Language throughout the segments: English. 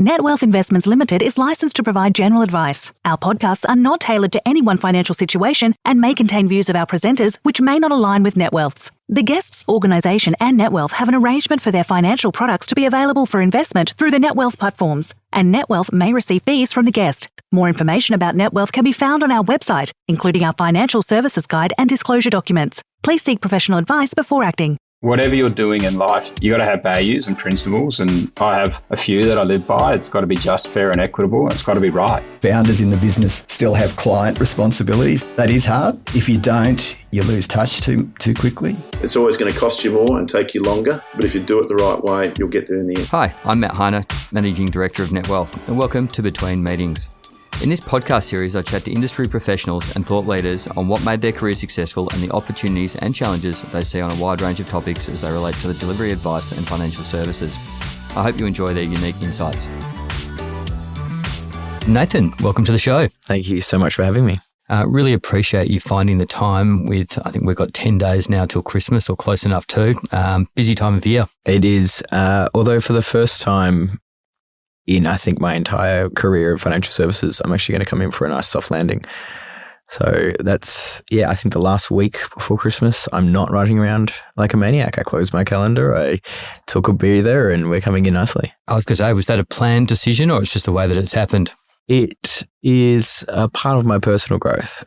Net Wealth Investments Limited is licensed to provide general advice. Our podcasts are not tailored to any one financial situation and may contain views of our presenters which may not align with Net Wealth's. The guests' organisation and Net Wealth have an arrangement for their financial products to be available for investment through the Net Wealth platforms, and Net Wealth may receive fees from the guest. More information about Net Wealth can be found on our website, including our financial services guide and disclosure documents. Please seek professional advice before acting. Whatever you're doing in life, you got to have values and principles, and I have a few that I live by. It's got to be just, fair and equitable, and it's got to be right. Founders in the business still have client responsibilities. That is hard. If you don't, you lose touch too quickly. It's always going to cost you more and take you longer, but if you do it the right way, you'll get there in the end. Hi, I'm Matt Heiner, Managing Director of Net Wealth, and welcome to Between Meetings. In this podcast series, I chat to industry professionals and thought leaders on what made their career successful and the opportunities and challenges they see on a wide range of topics as they relate to the delivery of advice and financial services. I hope you enjoy their unique insights. Nathan, welcome to the show. Thank you so much for having me. Really appreciate you finding the time I think we've got 10 days now till Christmas or close enough to. Busy time of year. It is, although for the first time in, I think, my entire career in financial services, I'm actually going to come in for a nice soft landing. So that's, I think the last week before Christmas, I'm not riding around like a maniac. I closed my calendar, I took a breather, and we're coming in nicely. I was going to say, was that a planned decision or it's just the way that it's happened? It is a part of my personal growth.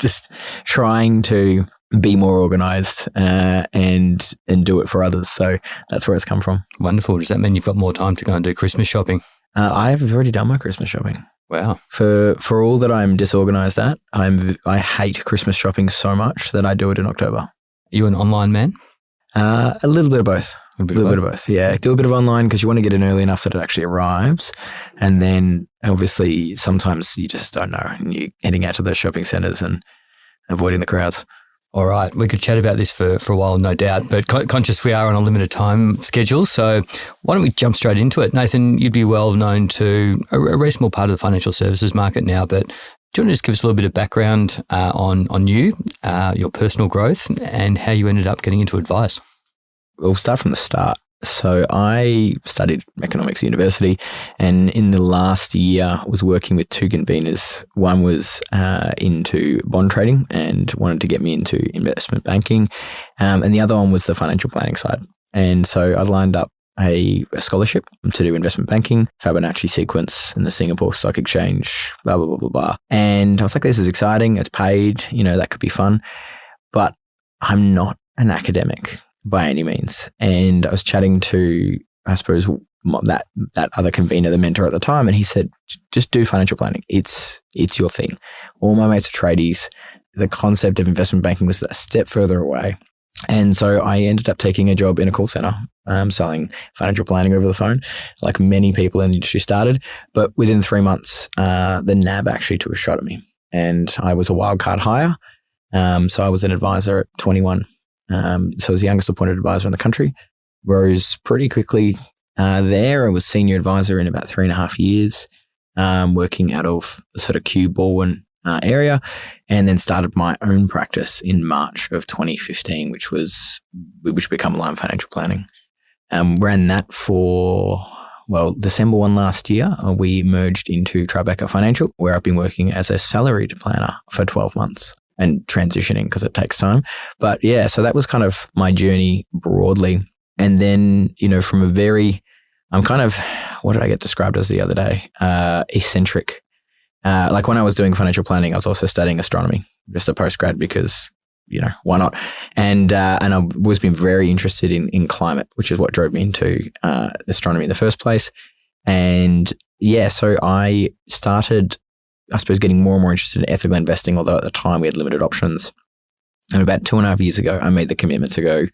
Just trying to be more organised and do it for others. So that's where it's come from. Wonderful. Does that mean you've got more time to go and do Christmas shopping? I've already done my Christmas shopping. Wow. For all that I'm disorganised at, I hate Christmas shopping so much that I do it in October. Are you an online man? A little bit of both. A little bit of both. Yeah. Do a bit of online because you want to get in early enough that it actually arrives. And then obviously sometimes you just don't know and you're heading out to those shopping centres and avoiding the crowds. All right. We could chat about this for a while, no doubt, but conscious we are on a limited time schedule. So why don't we jump straight into it? Nathan, you'd be well known to a reasonable part of the financial services market now, but do you want to just give us a little bit of background on you, your personal growth, and how you ended up getting into advice? We'll start from the start. So I studied economics at university, and in the last year was working with two conveners. One was into bond trading and wanted to get me into investment banking, and the other one was the financial planning side. And so I lined up a scholarship to do investment banking, Fibonacci sequence in the Singapore Stock Exchange, blah, blah, blah, blah, blah. And I was like, this is exciting. It's paid, that could be fun. But I'm not an academic by any means. And I was chatting to, I suppose, that other convener, the mentor at the time, and he said, just do financial planning. It's your thing. All my mates are tradies. The concept of investment banking was a step further away. And so I ended up taking a job in a call center, selling financial planning over the phone, like many people in the industry started. But within 3 months, the NAB actually took a shot at me. And I was a wildcard hire. So I was an advisor at 21. So I was the youngest appointed advisor in the country, rose pretty quickly there. I was senior advisor in about 3.5 years, working out of the sort of Kew Baldwin area, and then started my own practice in March of 2015, which became Lime Financial Planning. Ran that for, December 1 last year. We merged into Tribeca Financial, where I've been working as a salaried planner for 12 months. And transitioning because it takes time. But yeah, so that was kind of my journey broadly. And then, from I'm kind of, what did I get described as the other day? Eccentric. Like when I was doing financial planning, I was also studying astronomy, just a postgrad because, why not? And I've always been very interested in climate, which is what drove me into astronomy in the first place. And yeah, so I started, I suppose, getting more and more interested in ethical investing, although at the time we had limited options. And about 2.5 years ago, I made the commitment to go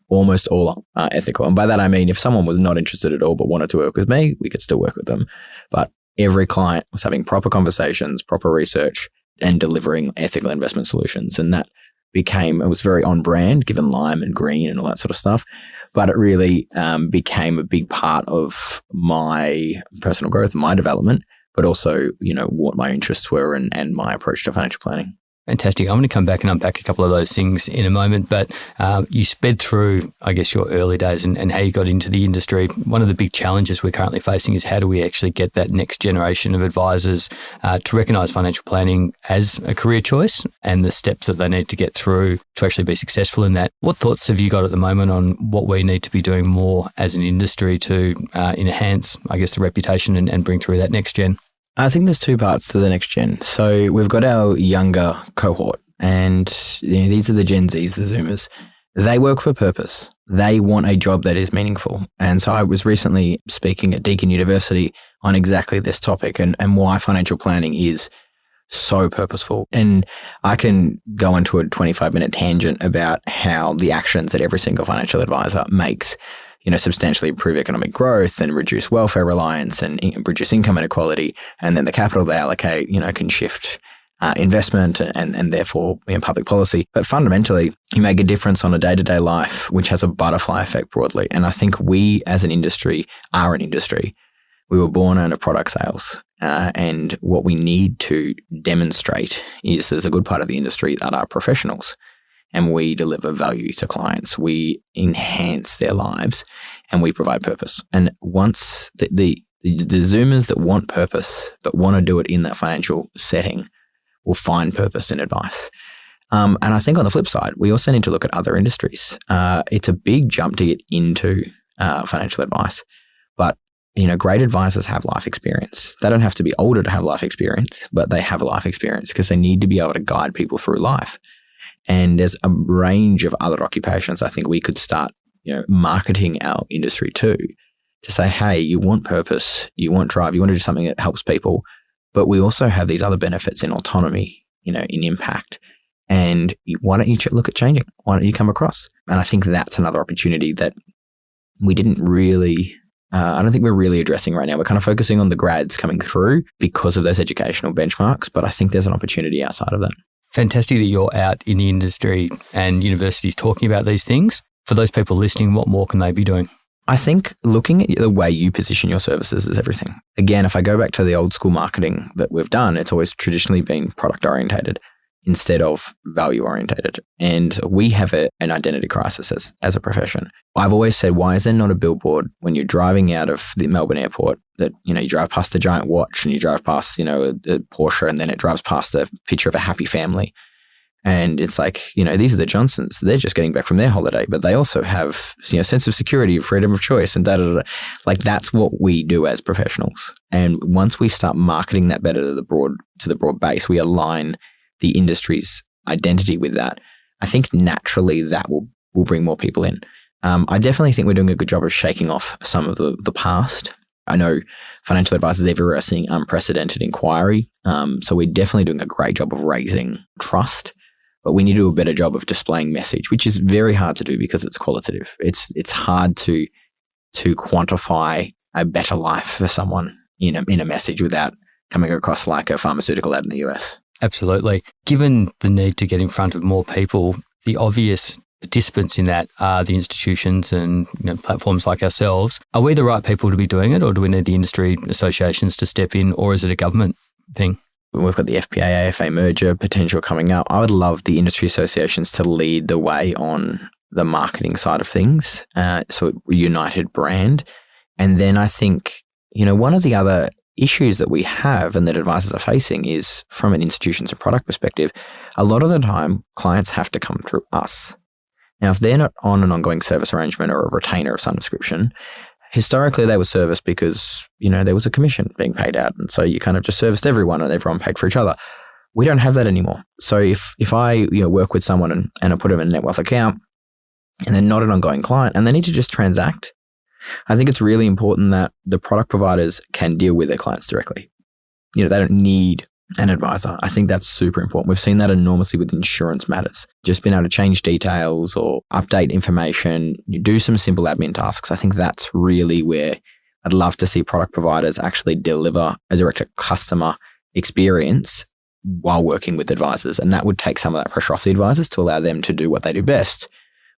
almost all ethical. And by that, I mean, if someone was not interested at all but wanted to work with me, we could still work with them. But every client was having proper conversations, proper research, and delivering ethical investment solutions. And that it was very on brand, given lime and green and all that sort of stuff. But it really became a big part of my personal growth and my development, but also, what my interests were and my approach to financial planning. Fantastic. I'm going to come back and unpack a couple of those things in a moment, but you sped through, I guess, your early days and how you got into the industry. One of the big challenges we're currently facing is how do we actually get that next generation of advisors to recognise financial planning as a career choice and the steps that they need to get through to actually be successful in that. What thoughts have you got at the moment on what we need to be doing more as an industry to enhance, I guess, the reputation and bring through that next gen? I think there's two parts to the next gen. So we've got our younger cohort, and these are the Gen Zs, the Zoomers. They work for purpose. They want a job that is meaningful. And so I was recently speaking at Deakin University on exactly this topic and why financial planning is so purposeful. And I can go into a 25-minute tangent about how the actions that every single financial advisor makes substantially improve economic growth and reduce welfare reliance and reduce income inequality. And then the capital they allocate, can shift investment and therefore public policy. But fundamentally, you make a difference on a day-to-day life, which has a butterfly effect broadly. And I think we as an industry are an industry. We were born out of product sales. And what we need to demonstrate is there's a good part of the industry that are professionals. And we deliver value to clients. We enhance their lives and we provide purpose. And once the Zoomers that want purpose, that want to do it in that financial setting, will find purpose in advice. And I think on the flip side, we also need to look at other industries. It's a big jump to get into financial advice, but great advisors have life experience. They don't have to be older to have life experience, but they have life experience because they need to be able to guide people through life. And there's a range of other occupations I think we could start, marketing our industry to say, hey, you want purpose, you want drive, you want to do something that helps people, but we also have these other benefits in autonomy, in impact. And why don't you look at changing? Why don't you come across? And I think that's another opportunity that we didn't really, I don't think we're really addressing right now. We're kind of focusing on the grads coming through because of those educational benchmarks, but I think there's an opportunity outside of that. Fantastic that you're out in the industry and universities talking about these things. For those people listening, what more can they be doing? I think looking at the way you position your services is everything. Again, if I go back to the old school marketing that we've done, it's always traditionally been product orientated instead of value orientated. And we have an identity crisis as a profession. I've always said, why is there not a billboard when you're driving out of the Melbourne airport that, you drive past the giant watch and you drive past, a Porsche, and then it drives past a picture of a happy family. And it's like, these are the Johnsons. They're just getting back from their holiday, but they also have, sense of security, freedom of choice, and da-da-da. Like that's what we do as professionals. And once we start marketing that better to the broad base, we align the industry's identity with that. I think naturally that will bring more people in. I definitely think we're doing a good job of shaking off some of the past. I know financial advisors everywhere are seeing unprecedented inquiry. So we're definitely doing a great job of raising trust. But we need to do a better job of displaying message, which is very hard to do because it's qualitative. It's hard to quantify a better life for someone in a message without coming across like a pharmaceutical ad in the US. Absolutely. Given the need to get in front of more people, the obvious participants in that are the institutions and platforms like ourselves. Are we the right people to be doing it, or do we need the industry associations to step in, or is it a government thing? We've got the FPA-AFA merger potential coming up. I would love the industry associations to lead the way on the marketing side of things, so a united brand. And then I think, one of the other issues that we have and that advisors are facing is from an institutions and product perspective, a lot of the time clients have to come through us. Now, if they're not on an ongoing service arrangement or a retainer of some description, historically they were serviced because, there was a commission being paid out. And so you kind of just serviced everyone and everyone paid for each other. We don't have that anymore. So if I work with someone and I put them in a net wealth account and they're not an ongoing client and they need to just transact, I think it's really important that the product providers can deal with their clients directly. They don't need an advisor. I think that's super important. We've seen that enormously with insurance matters. Just being able to change details or update information, you do some simple admin tasks. I think that's really where I'd love to see product providers actually deliver a direct-to-customer experience while working with advisors. And that would take some of that pressure off the advisors to allow them to do what they do best,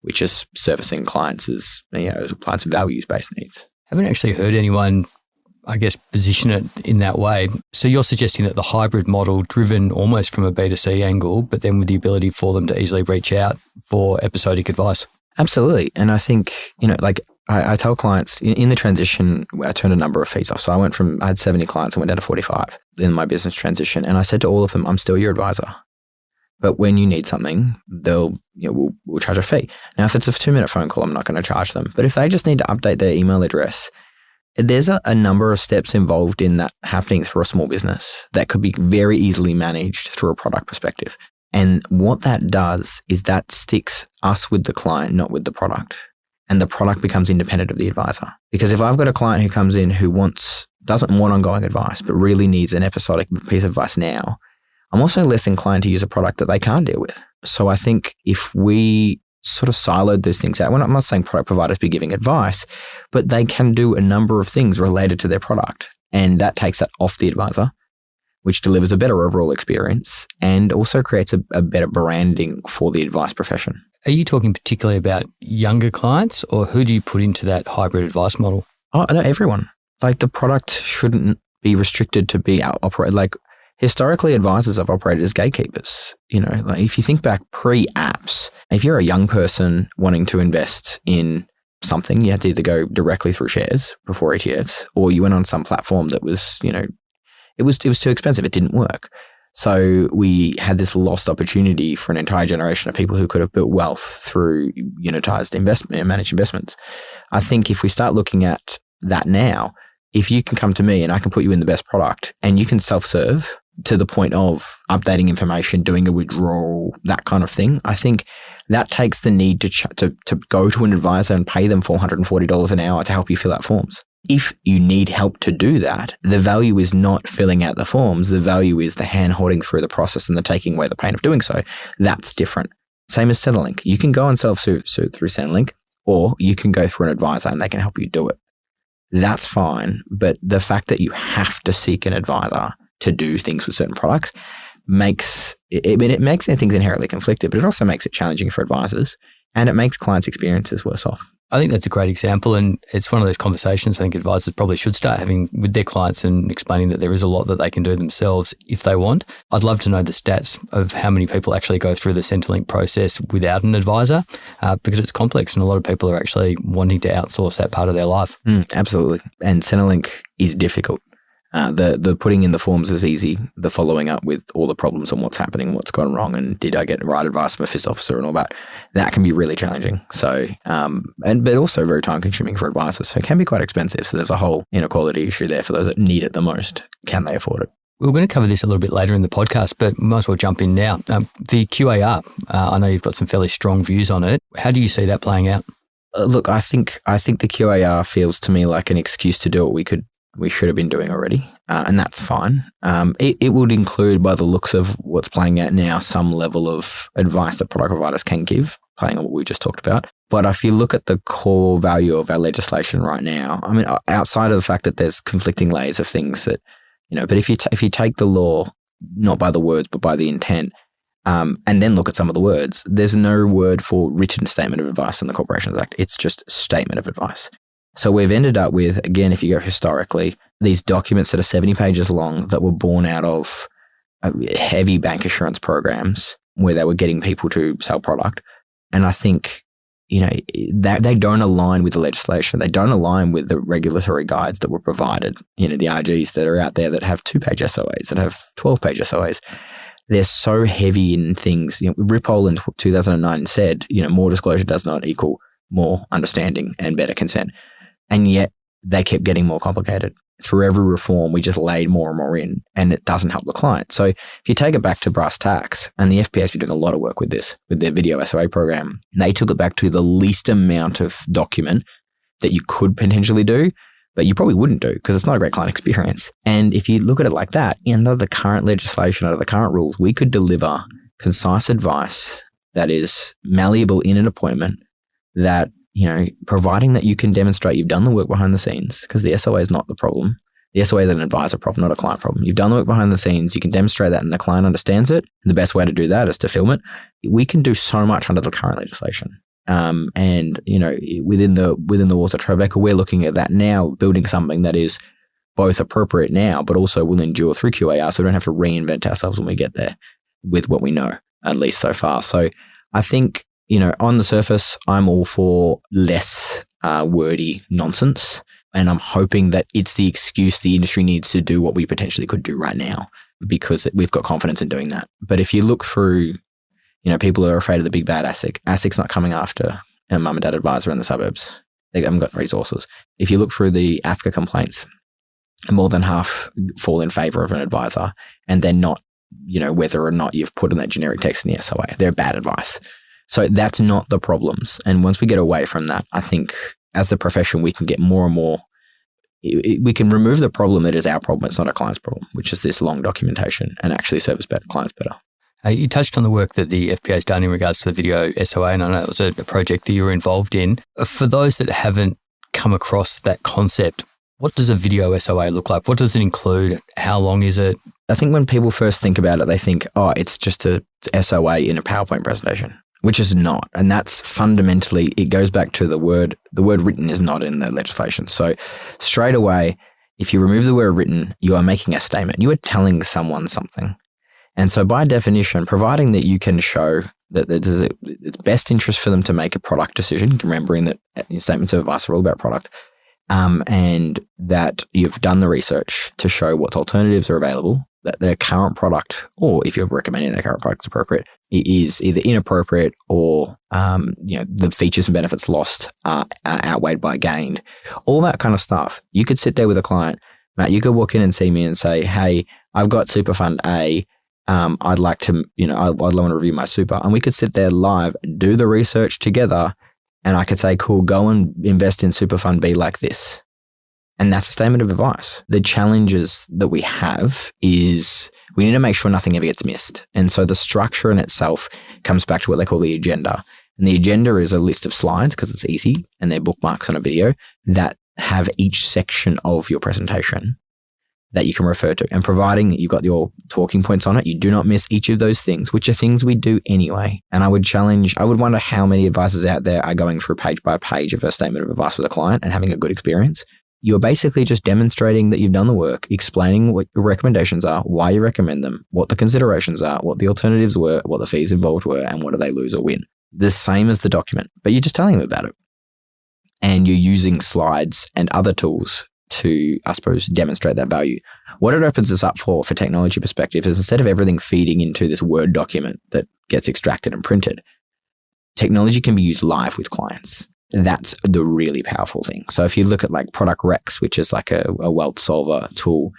which is servicing clients' values-based needs. I haven't actually heard anyone, I guess, position it in that way. So you're suggesting that the hybrid model driven almost from a B2C angle, but then with the ability for them to easily reach out for episodic advice. Absolutely. And I think, like I tell clients in the transition, I turned a number of fees off. So I had 70 clients and went down to 45 in my business transition. And I said to all of them, I'm still your advisor. But when you need something, we'll charge a fee. Now, if it's a 2-minute phone call, I'm not going to charge them. But if they just need to update their email address, there's a number of steps involved in that happening for a small business that could be very easily managed through a product perspective. And what that does is that sticks us with the client, not with the product. And the product becomes independent of the advisor. Because if I've got a client who comes in who doesn't want ongoing advice, but really needs an episodic piece of advice now, I'm also less inclined to use a product that they can't deal with. So I think if we sort of siloed those things out, I'm not saying product providers be giving advice, but they can do a number of things related to their product. And that takes that off the advisor, which delivers a better overall experience and also creates a better branding for the advice profession. Are you talking particularly about younger clients, or who do you put into that hybrid advice model? Oh, no, everyone. Like, the product shouldn't be restricted to be operated. Like, historically, advisors have operated as gatekeepers. Like, if you think back pre-apps, if you're a young person wanting to invest in something, you had to either go directly through shares before ETFs, or you went on some platform that was, it was too expensive. It didn't work. So we had this lost opportunity for an entire generation of people who could have built wealth through unitized managed investments. I think if we start looking at that now, if you can come to me and I can put you in the best product and you can self-serve to the point of updating information, doing a withdrawal, that kind of thing, I think that takes the need to go to an advisor and pay them $440 an hour to help you fill out forms. If you need help to do that, the value is not filling out the forms. The value is the hand-holding through the process and the taking away the pain of doing so. That's different. Same as Centrelink. You can go and self-serve through Centrelink, or you can go through an advisor and they can help you do it. That's fine. But the fact that you have to seek an advisor to do things with certain products makes things inherently conflicted, but it also makes it challenging for advisors, and it makes clients' experiences worse off. I think that's a great example, and it's one of those conversations I think advisors probably should start having with their clients and explaining that there is a lot that they can do themselves if they want. I'd love to know the stats of how many people actually go through the Centrelink process without an advisor, because it's complex and a lot of people are actually wanting to outsource that part of their life. Absolutely. And Centrelink is difficult. The putting in the forms is easy. The following up with all the problems and what's happening, what's gone wrong, and did I get the right advice from a FIS officer and all that can be really challenging. So, but also very time consuming for advisors. So it can be quite expensive. So there's a whole inequality issue there for those that need it the most. Can they afford it? We're going to cover this a little bit later in the podcast, but we might as well jump in now. The QAR, I know you've got some fairly strong views on it. How do you see that playing out? Look, I think the QAR feels to me like an excuse to do what we should have been doing already, and that's fine. It would include, by the looks of what's playing out now, some level of advice that product providers can give, playing on what we just talked about. But if you look at the core value of our legislation right now, I mean, outside of the fact that there's conflicting layers of things that, but if you take the law, not by the words, but by the intent, and then look at some of the words, there's no word for written statement of advice in the Corporations Act. It's just statement of advice. So we've ended up with, again, if you go historically, these documents that are 70 pages long that were born out of heavy bank assurance programs where they were getting people to sell product. And I think, that they don't align with the legislation. They don't align with the regulatory guides that were provided. The RGs that are out there that have 2-page SOAs, that have 12-page SOAs. They're so heavy in things. Ripoll in 2009 said, more disclosure does not equal more understanding and better consent. And yet they kept getting more complicated. Through every reform, we just laid more and more in, and it doesn't help the client. So if you take it back to brass tacks, and the FPA has been doing a lot of work with this, with their video SOA program, they took it back to the least amount of document that you could potentially do, but you probably wouldn't do because it's not a great client experience. And if you look at it like that, under the current legislation, under the current rules, we could deliver concise advice that is malleable in an appointment that, providing that you can demonstrate you've done the work behind the scenes, because the SOA is not the problem. The SOA is an advisor problem, not a client problem. You've done the work behind the scenes. You can demonstrate that and the client understands it. And the best way to do that is to film it. We can do so much under the current legislation. And, within the walls of Tribeca, we're looking at that now, building something that is both appropriate now, but also will endure through QAR, so we don't have to reinvent ourselves when we get there with what we know, at least so far. So I think, on the surface, I'm all for less wordy nonsense. And I'm hoping that it's the excuse the industry needs to do what we potentially could do right now, because we've got confidence in doing that. But if you look through, people are afraid of the big bad ASIC. ASIC's not coming after a mum and dad advisor in the suburbs. They haven't got resources. If you look through the AFCA complaints, more than half fall in favour of an advisor, and they're not, whether or not you've put in that generic text in the SOA. They're bad advice. So that's not the problems. And once we get away from that, I think as a profession, we can get more and more, we can remove the problem that is our problem. It's not a client's problem, which is this long documentation, and actually service clients better. You touched on the work that the FPA has done in regards to the video SOA, and I know it was a project that you were involved in. For those that haven't come across that concept, what does a video SOA look like? What does it include? How long is it? I think when people first think about it, they think, it's just a SOA in a PowerPoint presentation, which is not. And that's fundamentally, it goes back to the word written is not in the legislation. So straight away, if you remove the word written, you are making a statement. You are telling someone something. And so by definition, providing that you can show that it's best interest for them to make a product decision, remembering that statements of advice are all about product, and that you've done the research to show what alternatives are available, that their current product, or if you're recommending their current product is appropriate, it is either inappropriate or the features and benefits lost are outweighed by gained. All that kind of stuff. You could sit there with a client, Matt, you could walk in and see me and say, hey, I've got Super Fund A. I'd like to, I'd want to review my super. And we could sit there live, do the research together, and I could say, cool, go and invest in Super Fund B like this. And that's a statement of advice. The challenges that we have is we need to make sure nothing ever gets missed. And so the structure in itself comes back to what they call the agenda. And the agenda is a list of slides, because it's easy, and they're bookmarks on a video that have each section of your presentation that you can refer to. And providing that you've got your talking points on it, you do not miss each of those things, which are things we do anyway. And I would wonder how many advisors out there are going through page by page of a statement of advice with a client and having a good experience. You're basically just demonstrating that you've done the work, explaining what your recommendations are, why you recommend them, what the considerations are, what the alternatives were, what the fees involved were, and what do they lose or win. The same as the document, but you're just telling them about it. And you're using slides and other tools to, I suppose, demonstrate that value. What it opens us up for technology perspective is instead of everything feeding into this Word document that gets extracted and printed, technology can be used live with clients. That's the really powerful thing. So if you look at like Product Rex, which is like a wealth solver tool,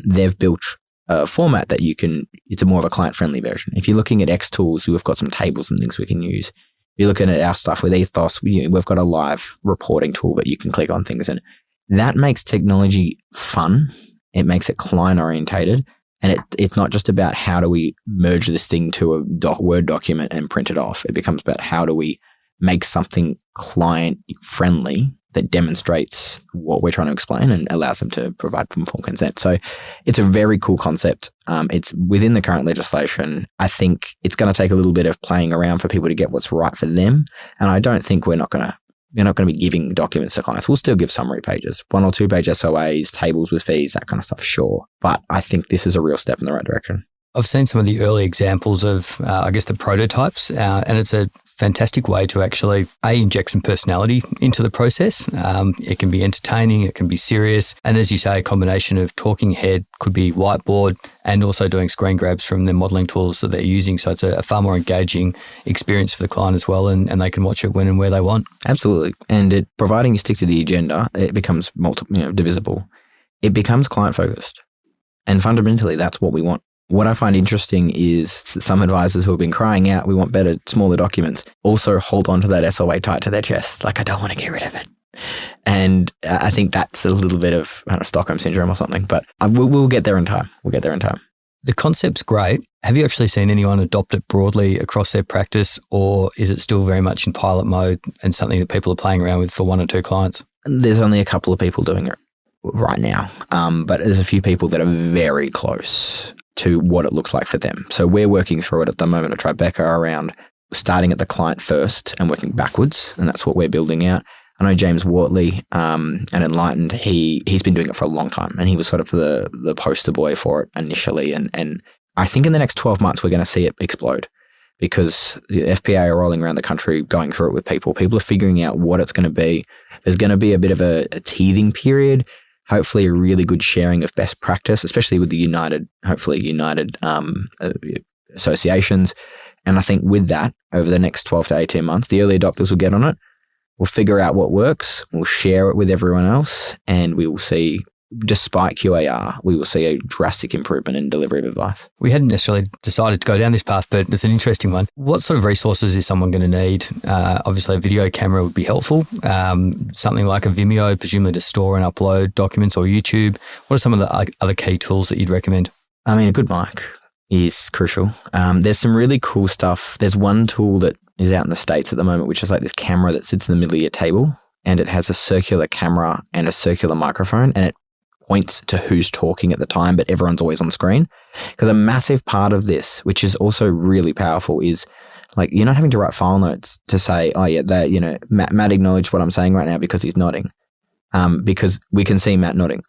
they've built a format that it's a more of a client-friendly version. If you're looking at X tools, we've got some tables and things we can use. If you're looking at our stuff with Ethos, we've got a live reporting tool that you can click on things, and that makes technology fun. It makes it client-orientated. And it's not just about how do we merge this thing to a Word document and print it off. It becomes about how do we make something client-friendly that demonstrates what we're trying to explain and allows them to provide informed consent. So it's a very cool concept. It's within the current legislation. I think it's going to take a little bit of playing around for people to get what's right for them. And I don't think we're not going to be giving documents to clients. We'll still give summary pages, 1 or 2 page SOAs, tables with fees, that kind of stuff, sure. But I think this is a real step in the right direction. I've seen some of the early examples of, the prototypes, and it's a fantastic way to actually, inject some personality into the process. It can be entertaining, it can be serious. And as you say, a combination of talking head, could be whiteboard, and also doing screen grabs from the modelling tools that they're using. So it's a far more engaging experience for the client as well, and they can watch it when and where they want. Absolutely. And providing you stick to the agenda, it becomes divisible. It becomes client-focused. And fundamentally, that's what we want. What I find interesting is some advisors who have been crying out, we want better, smaller documents, also hold on to that SOA tight to their chest. Like, I don't want to get rid of it. And I think that's a little bit of Stockholm syndrome or something, but we'll get there in time. The concept's great. Have you actually seen anyone adopt it broadly across their practice, or is it still very much in pilot mode and something that people are playing around with for 1 or 2 clients? There's only a couple of people doing it right now, but there's a few people that are very close to what it looks like for them. So we're working through it at the moment at Tribeca around starting at the client first and working backwards, and that's what we're building out. I know James Wortley at Enlightened, he's been doing it for a long time, and he was sort of the poster boy for it initially. And I think in the next 12 months, we're going to see it explode, because the FPA are rolling around the country going through it with people. People are figuring out what it's going to be. There's going to be a bit of a teething period, hopefully a really good sharing of best practice, especially with the united associations. And I think with that, over the next 12 to 18 months, the early adopters will get on it. We'll figure out what works. We'll share it with everyone else, and we will see, despite QAR, we will see a drastic improvement in delivery of advice. We hadn't necessarily decided to go down this path, but it's an interesting one. What sort of resources is someone going to need? Obviously, a video camera would be helpful. Something like a Vimeo, presumably to store and upload documents, or YouTube. What are some of the other key tools that you'd recommend? I mean, a good mic is crucial. There's some really cool stuff. There's one tool that is out in the States at the moment, which is like this camera that sits in the middle of your table, and it has a circular camera and a circular microphone, and it points to who's talking at the time, but everyone's always on screen. Because a massive part of this, which is also really powerful, is like you're not having to write file notes to say, oh yeah, Matt acknowledged what I'm saying right now because he's nodding, because we can see Matt nodding.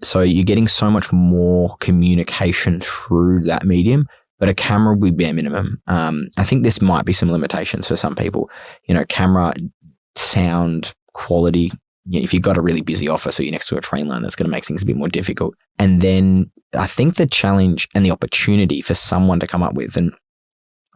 So you're getting so much more communication through that medium, but a camera would be bare minimum. I think this might be some limitations for some people. Camera, sound, quality. If you've got a really busy office or you're next to a train line, that's going to make things a bit more difficult. And then I think the challenge and the opportunity for someone to come up with, and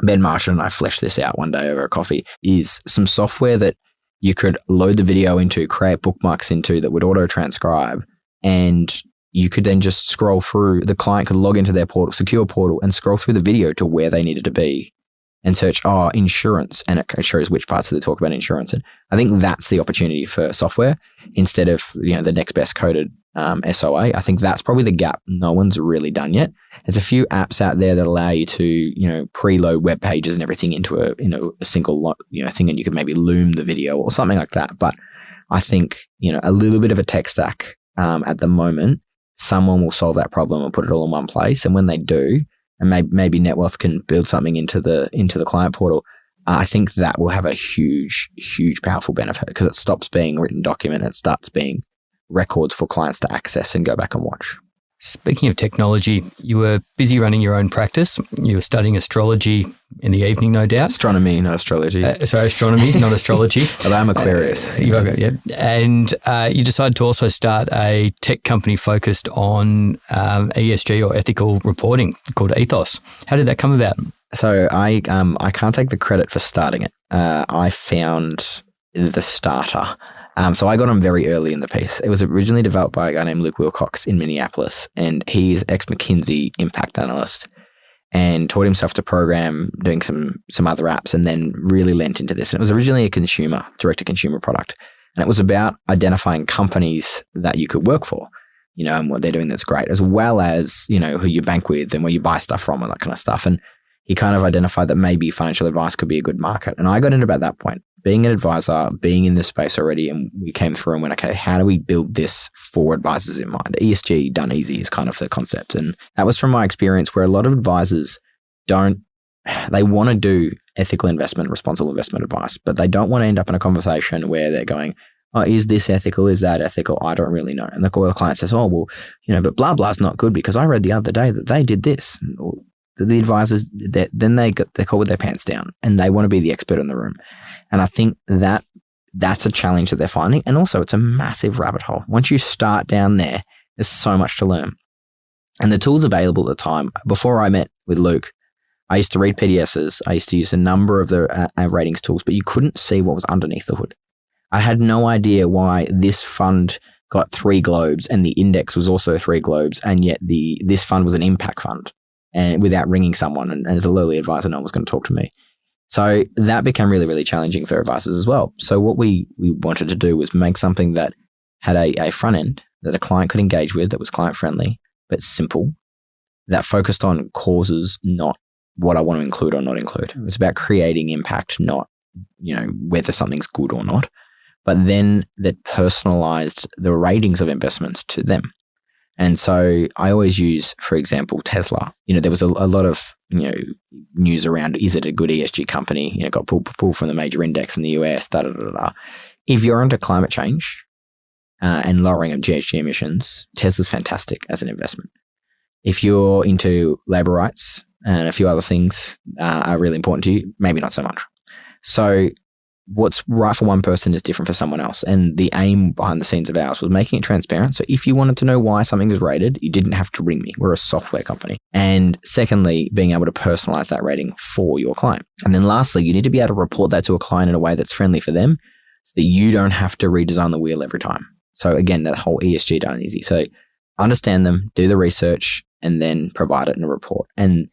Ben Marshall and I fleshed this out one day over a coffee, is some software that you could load the video into, create bookmarks into that would auto-transcribe, and you could then just scroll through. The client could log into their portal, secure portal, and scroll through the video to where they needed to be and search, insurance. And it shows which parts of the talk about insurance. And I think that's the opportunity for software instead of, the next best coded SOA. I think that's probably the gap no one's really done yet. There's a few apps out there that allow you to, preload web pages and everything into a single, thing, and you can maybe loom the video or something like that. But I think, a little bit of a tech stack at the moment, someone will solve that problem and put it all in one place. And when they do, and maybe NetWealth can build something into the client portal, I think that will have a huge, huge, powerful benefit, because it stops being a written document and it starts being records for clients to access and go back and watch. Speaking of technology, you were busy running your own practice. You were studying astrology in the evening, no doubt. Astronomy, not astrology. Astronomy, not astrology. Although I'm Aquarius. And you decided to also start a tech company focused on ESG, or ethical reporting, called Ethos. How did that come about? So I can't take the credit for starting it. I found the starter. So I got on very early in the piece. It was originally developed by a guy named Luke Wilcox in Minneapolis, and he's ex-McKinsey impact analyst and taught himself to program, doing some other apps, and then really lent into this. And it was originally a direct-to-consumer product. And it was about identifying companies that you could work for, and what they're doing that's great, as well as, who you bank with and where you buy stuff from and that kind of stuff. And he kind of identified that maybe financial advice could be a good market. And I got into about that point, being an advisor, being in this space already, and we came through and went, okay, how do we build this for advisors in mind? ESG done easy is kind of the concept. And that was from my experience, where a lot of advisors they want to do ethical investment, responsible investment advice, but they don't want to end up in a conversation where they're going, oh, is this ethical? Is that ethical? I don't really know. And the client says, oh, well, but blah, blah is not good because I read the other day that they did this. Or the advisors, then they're caught with their pants down and they want to be the expert in the room. And I think that's a challenge that they're finding. And also it's a massive rabbit hole. Once you start down there, there's so much to learn. And the tools available at the time, before I met with Luke, I used to read PDSs. I used to use a number of the ratings tools, but you couldn't see what was underneath the hood. I had no idea why this fund got 3 globes and the index was also 3 globes, and yet this fund was an impact fund, and without ringing someone. And as a lowly advisor, no one was going to talk to me. So that became really, really challenging for advisors as well. So what we wanted to do was make something that had a front end that a client could engage with, that was client friendly, but simple, that focused on causes, not what I want to include or not include. It was about creating impact, not, whether something's good or not, but then that personalized the ratings of investments to them. And so I always use, for example, Tesla. There was a lot of, news around, is it a good ESG company? Got pulled from the major index in the US, If you're into climate change and lowering of GHG emissions, Tesla's fantastic as an investment. If you're into labour rights and a few other things are really important to you, maybe not so much. So what's right for one person is different for someone else. And the aim behind the scenes of ours was making it transparent. So if you wanted to know why something was rated, you didn't have to ring me. We're a software company. And secondly, being able to personalize that rating for your client. And then lastly, you need to be able to report that to a client in a way that's friendly for them so that you don't have to redesign the wheel every time. So again, that whole ESG done easy. So understand them, do the research, and then provide it in a report. And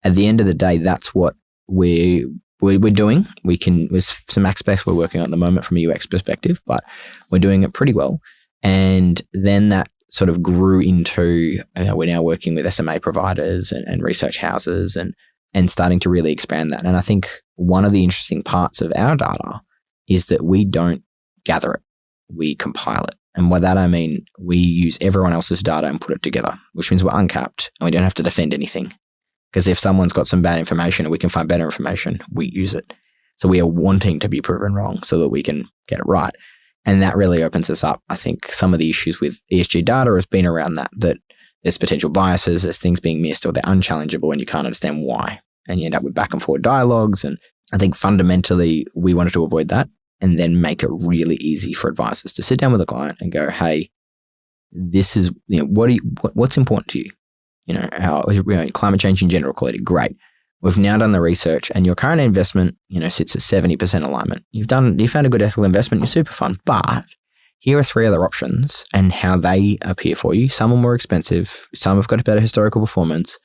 at the end of the day, that's what we're doing. There's some aspects we're working on at the moment from a UX perspective, but we're doing it pretty well. And then that sort of grew into, we're now working with SMA providers and research houses and starting to really expand that. And I think one of the interesting parts of our data is that we don't gather it, we compile it. And by that I mean we use everyone else's data and put it together, which means we're uncapped and we don't have to defend anything. Because if someone's got some bad information and we can find better information, we use it. So we are wanting to be proven wrong so that we can get it right. And that really opens us up. I think some of the issues with ESG data has been around that there's potential biases, there's things being missed, or they're unchallengeable and you can't understand why. And you end up with back and forward dialogues. And I think fundamentally we wanted to avoid that and then make it really easy for advisors to sit down with a client and go, hey, this is, what's important to you? Climate change in general quality, great. We've now done the research and your current investment, sits at 70% alignment. You found a good ethical investment, you're super fun, but here are 3 other options and how they appear for you. Some are more expensive, some have got a better historical performance.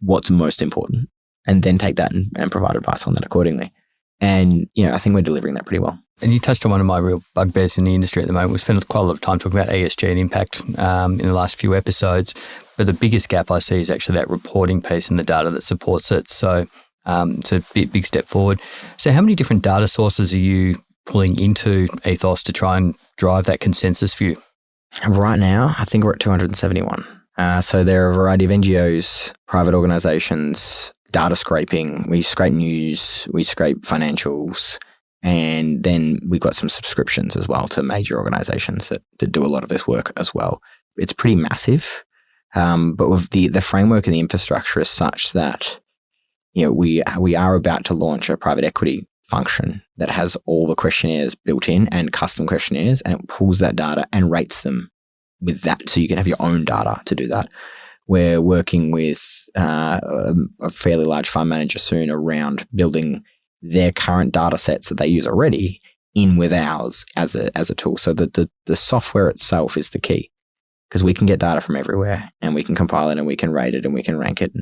What's most important? And then take that and provide advice on that accordingly. And, I think we're delivering that pretty well. And you touched on one of my real bugbears in the industry at the moment. We've spent quite a lot of time talking about ESG and impact in the last few episodes. But the biggest gap I see is actually that reporting piece and the data that supports it. So it's a big step forward. So how many different data sources are you pulling into Ethos to try and drive that consensus view? Right now, I think we're at 271. So there are a variety of NGOs, private organizations, data scraping. We scrape news, we scrape financials, and then we've got some subscriptions as well to major organizations that do a lot of this work as well. It's pretty massive. But with the framework and the infrastructure is such that, we are about to launch a private equity function that has all the questionnaires built in and custom questionnaires, and it pulls that data and rates them with that. So you can have your own data to do that. We're working with a fairly large fund manager soon around building their current data sets that they use already in with ours as a tool. So that the software itself is the key, because we can get data from everywhere and we can compile it and we can rate it and we can rank it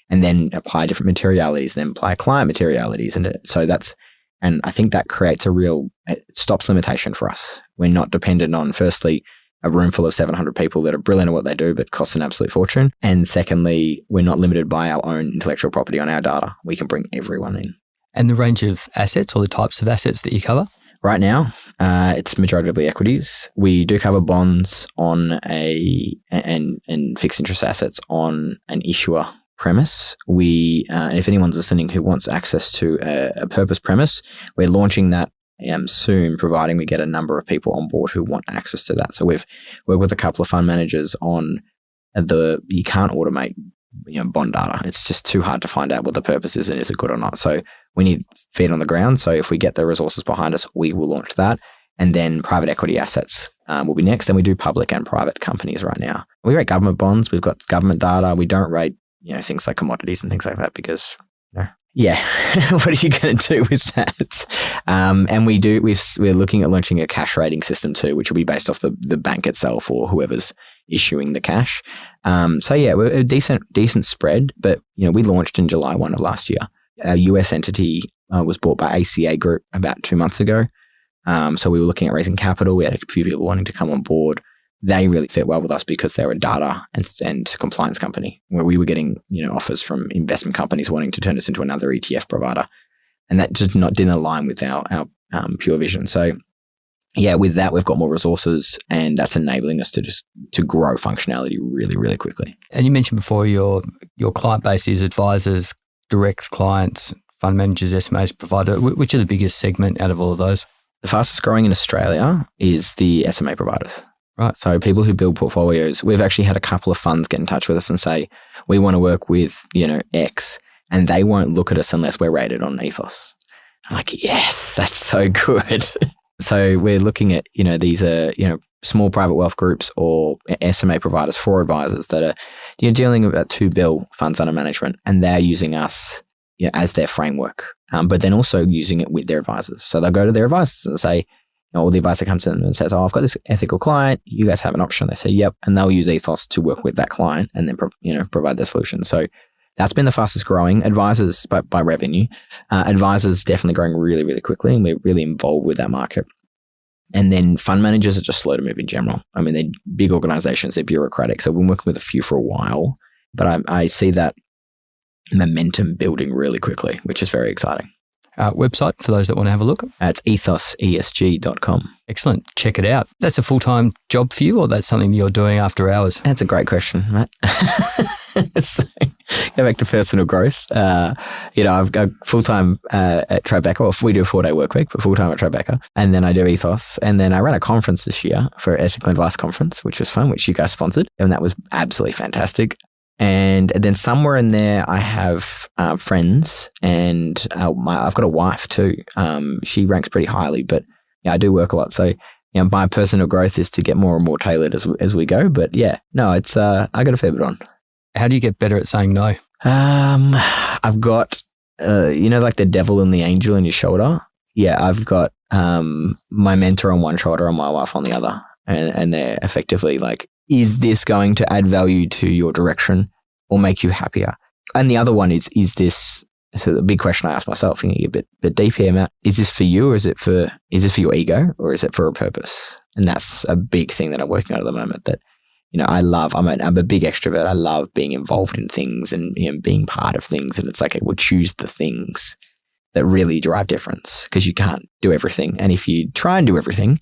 and then apply different materialities, then apply client materialities. And I think that creates it stops limitation for us. We're not dependent on, firstly, a room full of 700 people that are brilliant at what they do but cost an absolute fortune. And secondly, we're not limited by our own intellectual property on our data. We can bring everyone in. And the range of assets or the types of assets that you cover? Right now, it's majoritively equities. We do cover bonds on and fixed interest assets on an issuer premise. If anyone's listening who wants access to a purpose premise, we're launching that soon, providing we get a number of people on board who want access to that. So we've worked with a couple of fund managers on you can't automate bond data. It's just too hard to find out what the purpose is and is it good or not. So we need feet on the ground. So if we get the resources behind us, we will launch that. And then private equity assets will be next. And we do public and private companies right now. We rate government bonds. We've got government data. We don't rate things like commodities and things like that because what are you going to do with that? And we're looking at launching a cash rating system too, which will be based off the bank itself or whoever's issuing the cash. We're a decent spread, but we launched in July 1 of last year. Our US entity was bought by ACA Group about 2 months ago. So we were looking at raising capital. We had a few people wanting to come on board. They really fit well with us because they're a data and compliance company where we were getting offers from investment companies wanting to turn us into another ETF provider. And that just didn't align with our pure vision. So with that, we've got more resources and that's enabling us to grow functionality really, really quickly. And you mentioned before your client base is advisors, direct clients, fund managers, SMAs, provider. Which are the biggest segment out of all of those? The fastest growing in Australia is the SMA providers. Right. So people who build portfolios, we've actually had a couple of funds get in touch with us and say, we want to work with, X, and they won't look at us unless we're rated on Ethos. I'm like, yes, that's so good. So we're looking at, these are, small private wealth groups or SMA providers for advisors that are dealing with about $2 billion funds under management, and they're using us as their framework, but then also using it with their advisors. So they'll go to their advisors and say, or the advisor comes in and says, I've got this ethical client. You guys have an option. They say, yep. And they'll use Ethos to work with that client and then, provide the solution. So that's been the fastest growing. Advisors by revenue. Advisors definitely growing really, really quickly, and we're really involved with that market. And then fund managers are just slow to move in general. I mean, they're big organizations, they're bureaucratic. So we've been working with a few for a while, but I see that momentum building really quickly, which is very exciting. Website for those that want to have a look? It's ethosesg.com. Excellent. Check it out. That's a full-time job for you, or that's something you're doing after hours? That's a great question, Matt. So, go back to personal growth. I've got full-time at Tribeca. Well, we do a 4-day work week, but full-time at Tribeca. And then I do Ethos. And then I ran a conference this year for Ethical Advice Conference, which was fun, which you guys sponsored. And that was absolutely fantastic. And then somewhere in there, I have friends, and I've got a wife too. She ranks pretty highly, but I do work a lot. So, my personal growth is to get more and more tailored as we go. But it's I got a fair bit on. How do you get better at saying no? I've got, like the devil and the angel on your shoulder. Yeah, I've got my mentor on one shoulder and my wife on the other, and they're effectively like, is this going to add value to your direction or make you happier? And the other one is this, so the big question I ask myself, a bit deep here, Matt, is this for you, or is this for your ego, or is it for a purpose? And that's a big thing that I'm working on at the moment that, I love. I'm a big extrovert. I love being involved in things and being part of things. And it's like I would choose the things that really drive difference, because you can't do everything. And if you try and do everything,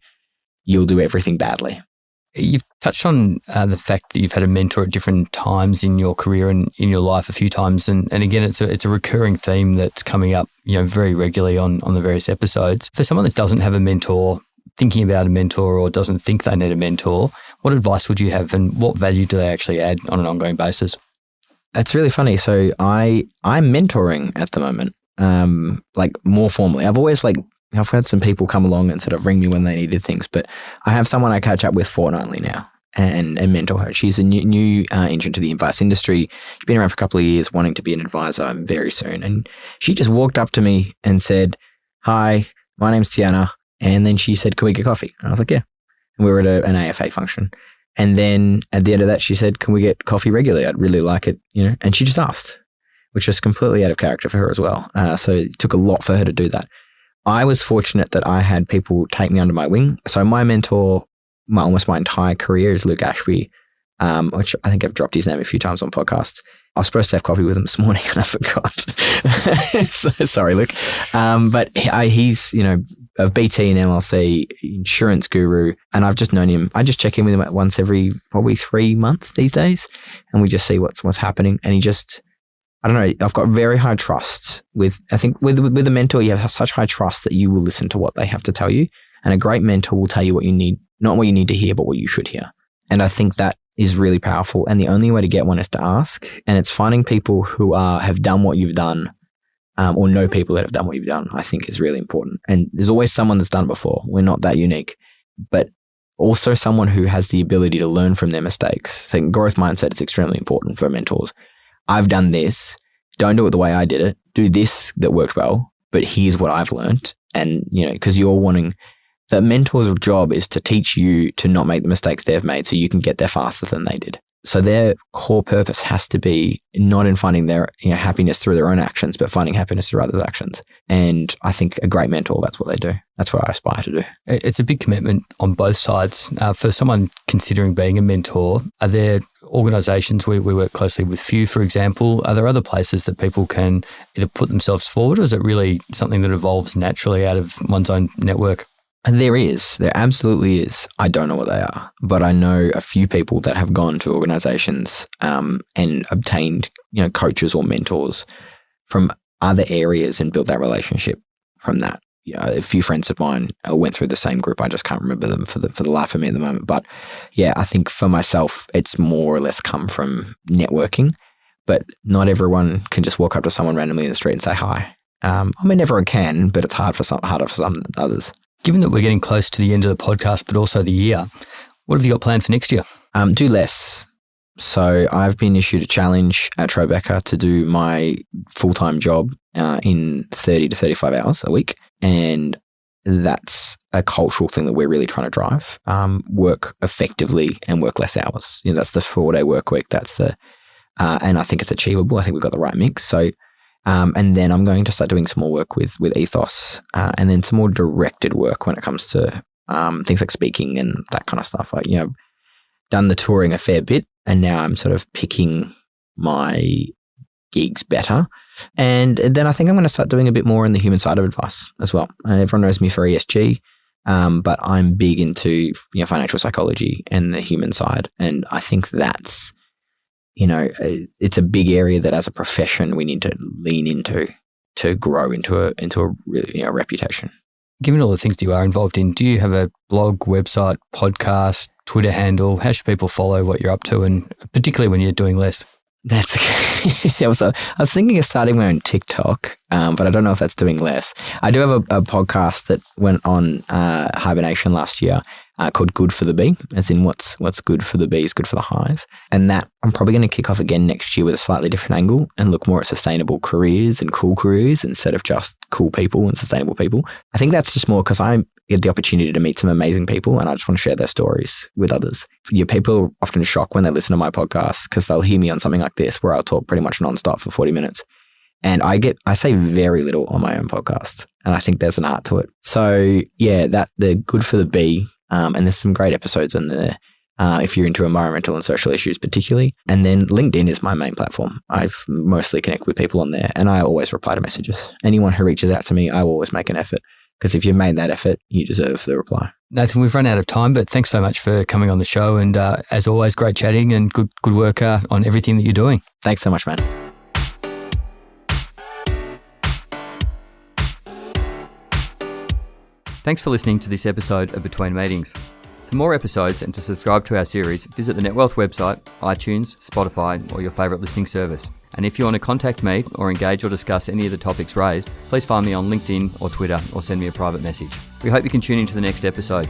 you'll do everything badly. You've touched on the fact that you've had a mentor at different times in your career and in your life a few times. And again, it's a recurring theme that's coming up, very regularly on the various episodes. For someone that doesn't have a mentor, thinking about a mentor, or doesn't think they need a mentor, what advice would you have, and what value do they actually add on an ongoing basis? It's really funny. So I'm mentoring at the moment, more formally. I've had some people come along and sort of ring me when they needed things, but I have someone I catch up with fortnightly now and mentor her. She's a new entrant to the advice industry. She's been around for a couple of years, wanting to be an advisor very soon. And she just walked up to me and said, "Hi, my name's Tiana." And then she said, "Can we get coffee?" And I was like, "Yeah." And we were at an AFA function. And then at the end of that, she said, "Can we get coffee regularly? I'd really like it." And she just asked, which was completely out of character for her as well. So it took a lot for her to do that. I was fortunate that I had people take me under my wing. So my mentor, almost my entire career, is Luke Ashby, which I think I've dropped his name a few times on podcasts. I was supposed to have coffee with him this morning and I forgot. So, sorry, Luke. But he's, of BT and MLC, insurance guru, and I've just known him. I just check in with him once every probably 3 months these days, and we just see what's happening. And he just, I don't know, I've got very high trust with a mentor, you have such high trust that you will listen to what they have to tell you. And a great mentor will tell you what you need, not what you need to hear, but what you should hear. And I think that is really powerful. And the only way to get one is to ask. And it's finding people who have done what you've done, or know people that have done what you've done, I think is really important. And there's always someone that's done it before. We're not that unique. But also someone who has the ability to learn from their mistakes. So growth mindset is extremely important for mentors. I've done this. Don't do it the way I did it. Do this that worked well, but here's what I've learned. And, because you're wanting, the mentor's job is to teach you to not make the mistakes they've made so you can get there faster than they did. So their core purpose has to be not in finding their happiness through their own actions, but finding happiness through others' actions. And I think a great mentor, that's what they do. That's what I aspire to do. It's a big commitment on both sides. For someone considering being a mentor, are there organisations we work closely with Few, for example? Are there other places that people can either put themselves forward, or is it really something that evolves naturally out of one's own network? And there absolutely is. I don't know what they are, but I know a few people that have gone to organizations and obtained, coaches or mentors from other areas and built that relationship from that. a few friends of mine went through the same group. I just can't remember them for the life of me at the moment. But yeah, I think for myself, it's more or less come from networking. But not everyone can just walk up to someone randomly in the street and say hi. I mean, everyone can, but it's harder for some than others. Given that we're getting close to the end of the podcast, but also the year, what have you got planned for next year? Do less. So I've been issued a challenge at Tribeca to do my full-time job in 30 to 35 hours a week. And that's a cultural thing that we're really trying to drive. Work effectively and work less hours. That's the 4-day work week. That's and I think it's achievable. I think we've got the right mix. So, and then I'm going to start doing some more work with Ethos, and then some more directed work when it comes to things like speaking and that kind of stuff. Like, done the touring a fair bit, and now I'm sort of picking my gigs better. And then I think I'm going to start doing a bit more in the human side of advice as well. Everyone knows me for ESG, but I'm big into financial psychology and the human side, and I think that's it's a big area that as a profession we need to lean into to grow into a really reputation. Given all the things you are involved in, do you have a blog, website, podcast, Twitter handle? How should people follow what you're up to, and particularly when you're doing less? That's I was thinking of starting my own TikTok, but I don't know if that's doing less. I do have a podcast that went on hibernation last year called Good for the Bee, as in what's good for the bee is good for the hive. And that I'm probably going to kick off again next year with a slightly different angle and look more at sustainable careers and cool careers instead of just cool people and sustainable people. I think that's just more because I get the opportunity to meet some amazing people and I just want to share their stories with others. People are often shocked when they listen to my podcast because they'll hear me on something like this where I'll talk pretty much nonstop for 40 minutes. And I say very little on my own podcast, and I think there's an art to it. So yeah, the Good for the Bee, and there's some great episodes in there if you're into environmental and social issues particularly. And then LinkedIn is my main platform. I've mostly connect with people on there, and I always reply to messages. Anyone who reaches out to me, I will always make an effort, because if you've made that effort, you deserve the reply. Nathan, we've run out of time, but thanks so much for coming on the show. And as always, great chatting and good work on everything that you're doing. Thanks so much, man. Thanks for listening to this episode of Between Meetings. For more episodes and to subscribe to our series, visit the NetWealth website, iTunes, Spotify, or your favourite listening service. And if you want to contact me or engage or discuss any of the topics raised, please find me on LinkedIn or Twitter or send me a private message. We hope you can tune into the next episode.